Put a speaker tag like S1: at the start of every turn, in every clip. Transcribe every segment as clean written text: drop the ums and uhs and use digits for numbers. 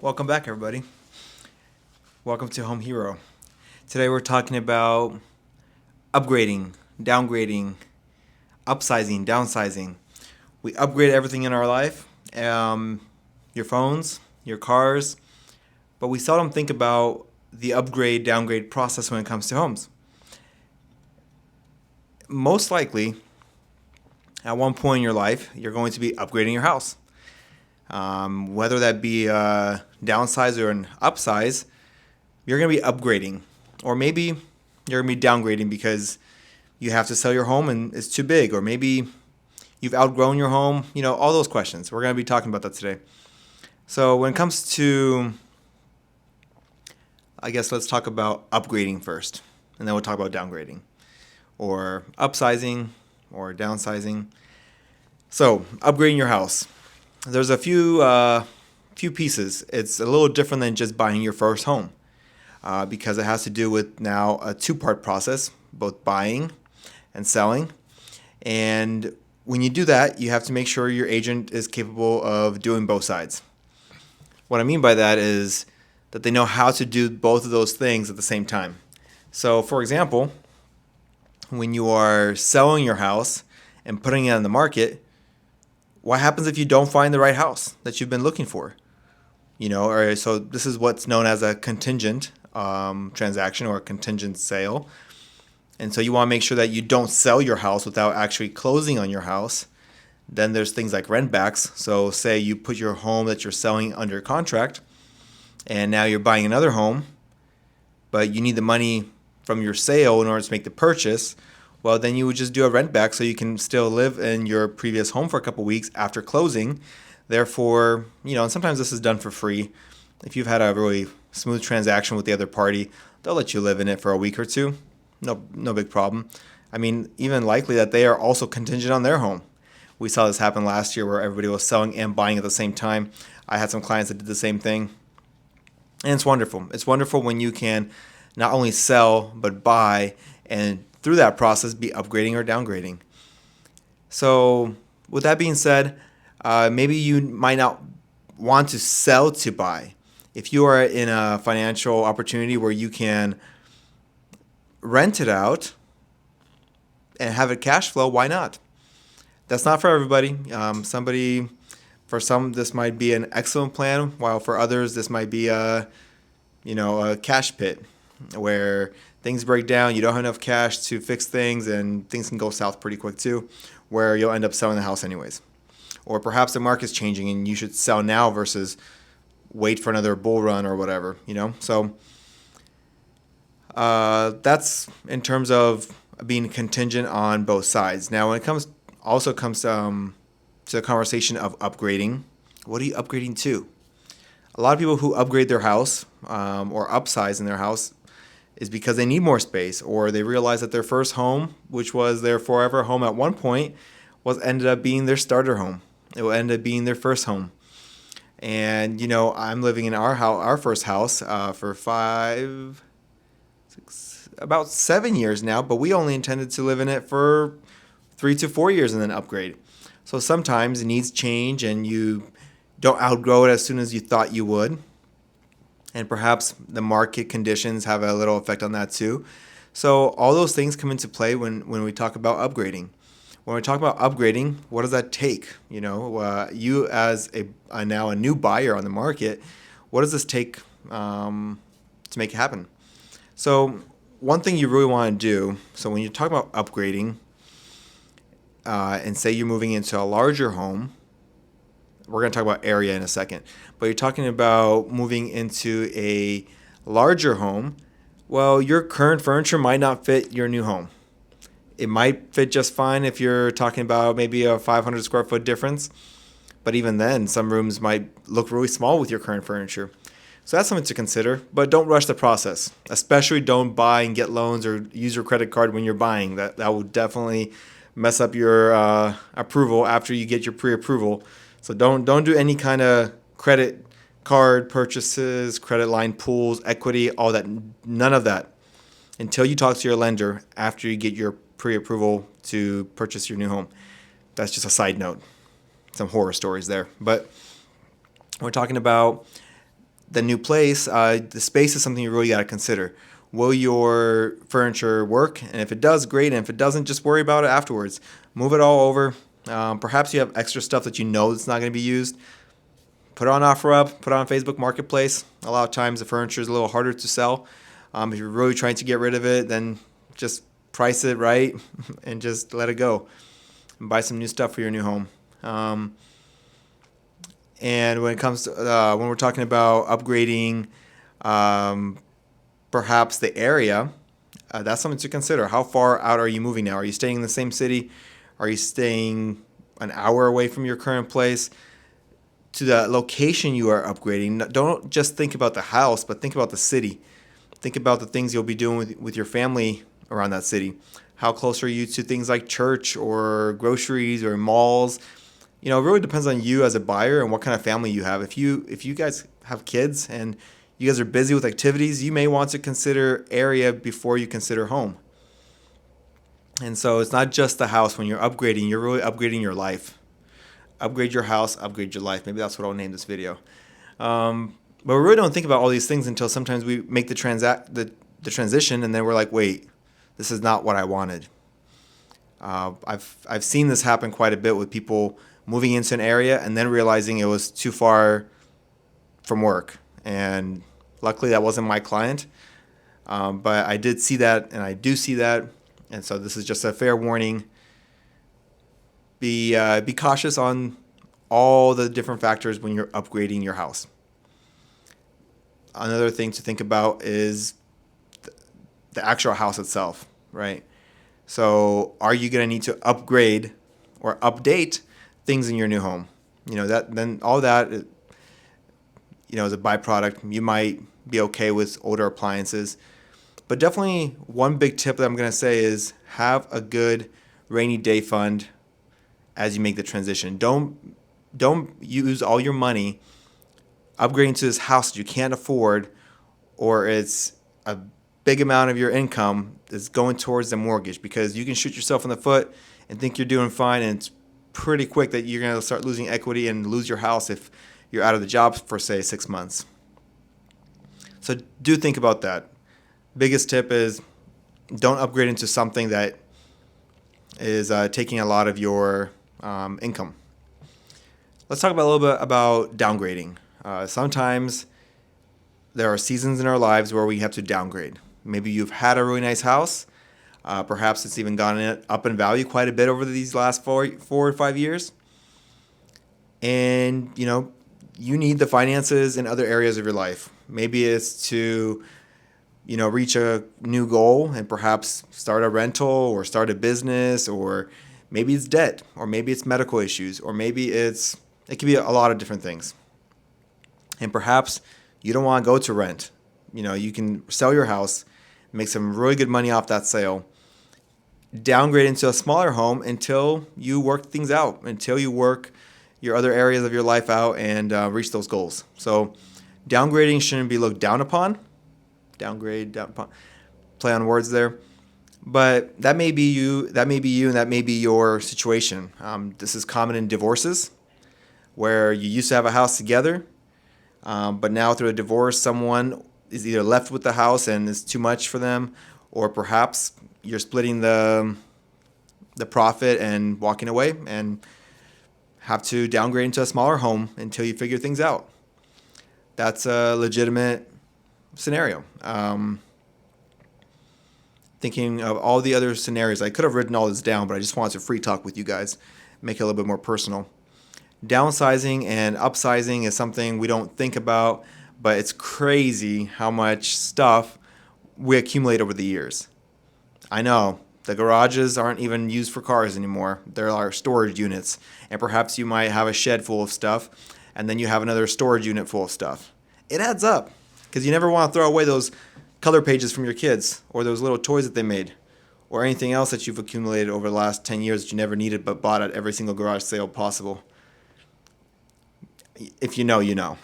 S1: Welcome back, everybody. Welcome to Home Hero. Today we're talking about upgrading, downgrading, upsizing, downsizing. We upgrade everything in our life, your phones, your cars, but we seldom think about the upgrade, downgrade process when it comes to homes. Most likely, at one point in your life, you're going to be upgrading your house. Whether that be a downsize or an upsize, you're going to be upgrading. Or maybe you're going to be downgrading because you have to sell your home and it's too big. Or maybe you've outgrown your home. All those questions. We're going to be talking about that today. So when it comes to, I guess let's talk about upgrading first. And then we'll talk about downgrading. Or upsizing or downsizing. So upgrading your house. There's a few pieces. It's a little different than just buying your first home because it has to do with now a two-part process, both buying and selling. And when you do that, you have to make sure your agent is capable of doing both sides. What I mean by that is that they know how to do both of those things at the same time. So, for example, when you are selling your house and putting it on the market, what happens if you don't find the right house that you've been looking for? So this is what's known as a contingent transaction or a contingent sale. And so you want to make sure that you don't sell your house without actually closing on your house. Then there's things like rent backs. So say you put your home that you're selling under contract and now you're buying another home, but you need the money from your sale in order to make the purchase. Well, then you would just do a rent back so you can still live in your previous home for a couple weeks after closing. Therefore, and sometimes this is done for free. If you've had a really smooth transaction with the other party, they'll let you live in it for a week or two. No big problem. I mean, even likely that they are also contingent on their home. We saw this happen last year where everybody was selling and buying at the same time. I had some clients that did the same thing. And it's wonderful. It's wonderful when you can not only sell, but buy, and through that process be upgrading or downgrading. So with that being said, maybe you might not want to sell to buy. If you are in a financial opportunity where you can rent it out and have it cash flow, why not? That's not for everybody. For some, this might be an excellent plan, while for others, this might be a cash pit where things break down, you don't have enough cash to fix things, and things can go south pretty quick too, where you'll end up selling the house anyways. Or perhaps the market's changing and you should sell now versus wait for another bull run or whatever, So that's in terms of being contingent on both sides. Now, when it comes to the conversation of upgrading, what are you upgrading to? A lot of people who upgrade their house or upsize in their house is because they need more space, or they realize that their first home, which was their forever home at one point, ended up being their starter home. It will end up being their first home. And I'm living in our first house for about 7 years now, but we only intended to live in it for 3 to 4 years and then upgrade. So sometimes needs change and you don't outgrow it as soon as you thought you would. And perhaps the market conditions have a little effect on that too. So all those things come into play when we talk about upgrading. When we talk about upgrading, what does that take? You as now a new buyer on the market, what does this take to make it happen? So one thing you really want to do, so when you talk about upgrading, and say you're moving into a larger home, we're going to talk about area in a second, but you're talking about moving into a larger home, well, your current furniture might not fit your new home. It might fit just fine if you're talking about maybe a 500 square foot difference, but even then, some rooms might look really small with your current furniture. So that's something to consider, but don't rush the process. Especially don't buy and get loans or use your credit card when you're buying. That will definitely mess up your approval after you get your pre-approval. So don't do any kind of credit card purchases, credit line pools, equity, all that. None of that until you talk to your lender after you get your pre-approval to purchase your new home. That's just a side note. Some horror stories there. But we're talking about the new place, the space is something you really got to consider. Will your furniture work? And if it does, great. And if it doesn't, just worry about it afterwards. Move it all over. Perhaps you have extra stuff that you know that's not going to be used. Put it on OfferUp, put it on Facebook Marketplace. A lot of times the furniture is a little harder to sell. If you're really trying to get rid of it, then just price it right and just let it go. And buy some new stuff for your new home. And when it comes to when we're talking about upgrading, perhaps the area, that's something to consider. How far out are you moving now? Are you staying in the same city? Are you staying an hour away from your current place? To the location you are upgrading, don't just think about the house, but think about the city. Think about the things you'll be doing with your family around that city. How close are you to things like church or groceries or malls? It really depends on you as a buyer and what kind of family you have. If you guys have kids and you guys are busy with activities, you may want to consider area before you consider home. And so it's not just the house. When you're upgrading, you're really upgrading your life. Upgrade your house, upgrade your life. Maybe that's what I'll name this video. But we really don't think about all these things until sometimes we make the transition, and then we're like, wait, this is not what I wanted. I've seen this happen quite a bit with people moving into an area and then realizing it was too far from work. And luckily that wasn't my client. But I did see that, and I do see that. And so this is just a fair warning. Be cautious on all the different factors when you're upgrading your house. Another thing to think about is the actual house itself, right? So are you going to need to upgrade or update things in your new home? Then all that, is a byproduct. You might be okay with older appliances. But definitely one big tip that I'm going to say is have a good rainy day fund as you make the transition. Don't use all your money upgrading to this house that you can't afford, or it's a big amount of your income that's going towards the mortgage, because you can shoot yourself in the foot and think you're doing fine, and it's pretty quick that you're going to start losing equity and lose your house if you're out of the job for, say, 6 months. So do think about that. Biggest tip is don't upgrade into something that is taking a lot of your income. Let's talk about a little bit about downgrading. Sometimes there are seasons in our lives where we have to downgrade. Maybe you've had a really nice house. Perhaps it's even gone up in value quite a bit over these last 4 or 5 years. And, you need the finances in other areas of your life. Maybe it's to, reach a new goal and perhaps start a rental or start a business, or maybe it's debt, or maybe it's medical issues, or maybe it could be a lot of different things. And perhaps you don't want to go to rent. You can sell your house, make some really good money off that sale, downgrade into a smaller home until you work things out, until you work your other areas of your life out and reach those goals. So downgrading shouldn't be looked down upon. Downgrade, down upon, play on words there. But that may be you, and that may be your situation. This is common in divorces, where you used to have a house together, but now through a divorce, someone is either left with the house and it's too much for them, or perhaps you're splitting the profit and walking away and have to downgrade into a smaller home until you figure things out. That's a legitimate scenario. Thinking of all the other scenarios, I could have written all this down, but I just wanted to free talk with you guys, make it a little bit more personal. Downsizing and upsizing is something we don't think about, but it's crazy how much stuff we accumulate over the years. I know the garages aren't even used for cars anymore. There are storage units, and perhaps you might have a shed full of stuff, and then you have another storage unit full of stuff. It adds up, because you never want to throw away those color pages from your kids, or those little toys that they made, or anything else that you've accumulated over the last 10 years that you never needed but bought at every single garage sale possible. If you know, you know.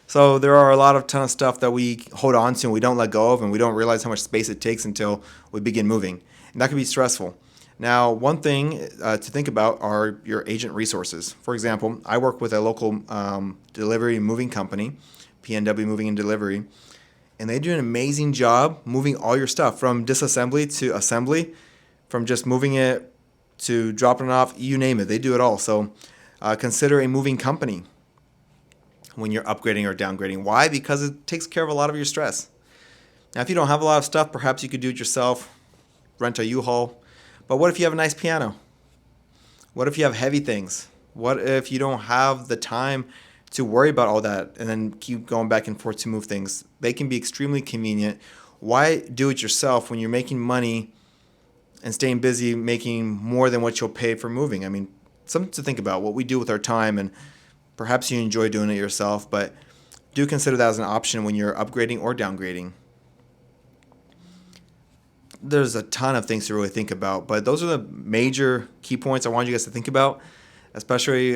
S1: So there are a ton of stuff that we hold on to and we don't let go of, and we don't realize how much space it takes until we begin moving. And that can be stressful. Now, one thing to think about are your agent resources. For example, I work with a local delivery and moving company, PNW Moving and Delivery. And they do an amazing job moving all your stuff from disassembly to assembly, from just moving it to dropping it off, you name it. They do it all. So consider a moving company when you're upgrading or downgrading. Why? Because it takes care of a lot of your stress. Now, if you don't have a lot of stuff, perhaps you could do it yourself, rent a U-Haul. But what if you have a nice piano? What if you have heavy things? What if you don't have the time to worry about all that and then keep going back and forth to move things? They can be extremely convenient. Why do it yourself when you're making money and staying busy making more than what you'll pay for moving? I mean, something to think about, what we do with our time, and perhaps you enjoy doing it yourself, but do consider that as an option when you're upgrading or downgrading. There's a ton of things to really think about, but those are the major key points I wanted you guys to think about, especially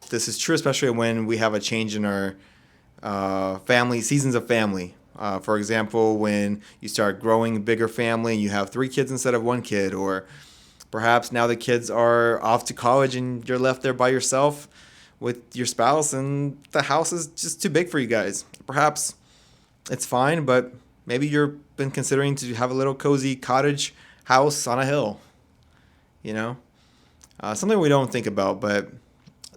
S1: this is true especially when we have a change in our family, seasons of family. For example, when you start growing a bigger family and you have 3 kids instead of 1 kid, or perhaps now the kids are off to college and you're left there by yourself with your spouse and the house is just too big for you guys. Perhaps it's fine, but maybe you've been considering to have a little cozy cottage house on a hill, something we don't think about, but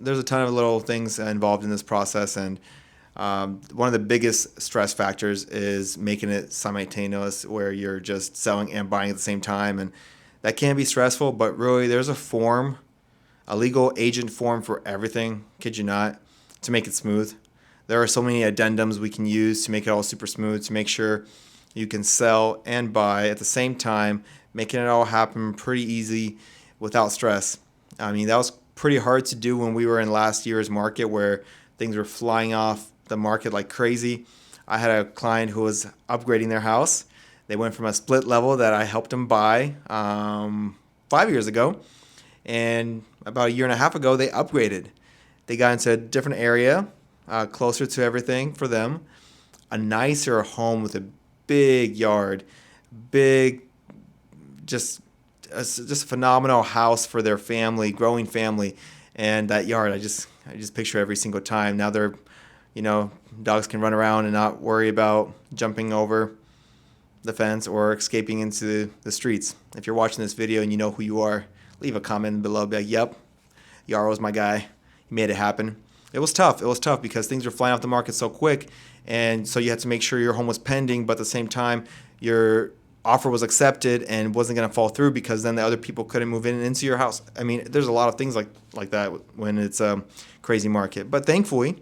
S1: there's a ton of little things involved in this process. And one of the biggest stress factors is making it simultaneous, where you're just selling and buying at the same time. And that can be stressful, but really there's a legal agent form for everything, kid you not, to make it smooth. There are so many addendums we can use to make it all super smooth, to make sure you can sell and buy at the same time, making it all happen pretty easy without stress. I mean, that was pretty hard to do when we were in last year's market where things were flying off the market like crazy. I had a client who was upgrading their house. They went from a split level that I helped them buy 5 years ago, and about a year and a half ago, they upgraded. They got into a different area, closer to everything for them, a nicer home with a big yard, just a phenomenal house for their family, growing family, and that yard, I just picture every single time. Now they're, dogs can run around and not worry about jumping over the fence or escaping into the streets. If you're watching this video and you know who you are, leave a comment below. Be like, yep, Yarrow's my guy. He made it happen. It was tough. It was tough because things were flying off the market so quick, and so you had to make sure your home was pending, but at the same time, your offer was accepted and wasn't going to fall through because then the other people couldn't move in into your house. I mean, there's a lot of things like that when it's a crazy market. But thankfully,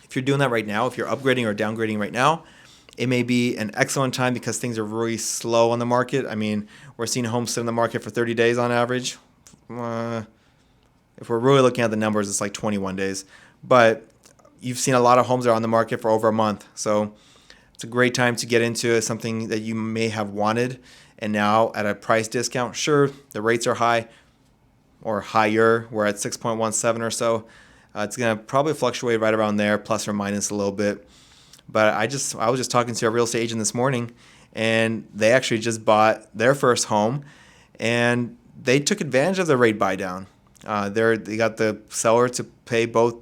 S1: if you're doing that right now, if you're upgrading or downgrading right now, it may be an excellent time because things are really slow on the market. I mean, we're seeing homes sit in the market for 30 days on average. If we're really looking at the numbers, it's like 21 days. But you've seen a lot of homes that are on the market for over a month. So it's a great time to get into something that you may have wanted, and now at a price discount. Sure, the rates are high or higher. We're at 6.17 or so. It's going to probably fluctuate right around there, plus or minus a little bit. But I was just talking to a real estate agent this morning, and they actually just bought their first home, and they took advantage of the rate buy down. They got the seller to pay both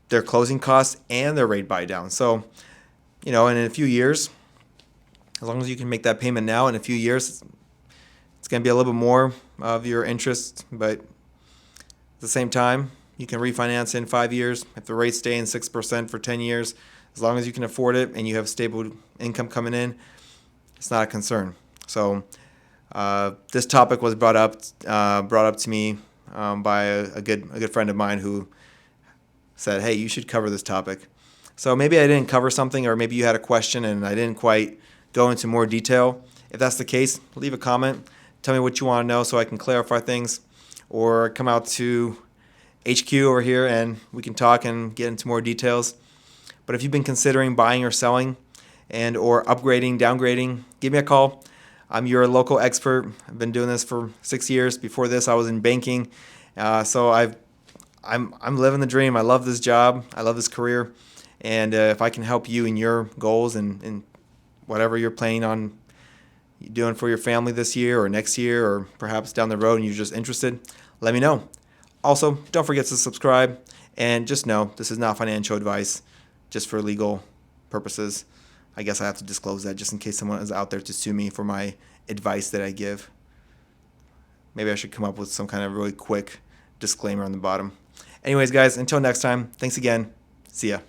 S1: their closing costs and their rate buy down. So, and in a few years, as long as you can make that payment now, in a few years, it's going to be a little bit more of your interest. But at the same time, you can refinance in 5 years. If the rates stay in 6% for 10 years, as long as you can afford it and you have stable income coming in, it's not a concern. So this topic was brought up to me by a good friend of mine who said, hey, you should cover this topic. So maybe I didn't cover something, or maybe you had a question and I didn't quite go into more detail. If that's the case, leave a comment. Tell me what you want to know so I can clarify things, or come out to HQ over here and we can talk and get into more details. But if you've been considering buying or selling and or upgrading, downgrading, give me a call. I'm your local expert. I've been doing this for 6 years. Before this, I was in banking. So I'm living the dream. I love this job. I love this career. And if I can help you in your goals and whatever you're planning on doing for your family this year or next year or perhaps down the road and you're just interested, let me know. Also, don't forget to subscribe. And just know this is not financial advice. just for legal purposes. I guess I have to disclose that just in case someone is out there to sue me for my advice that I give. Maybe I should come up with some kind of really quick disclaimer on the bottom. Anyways, guys, until next time, thanks again. See ya.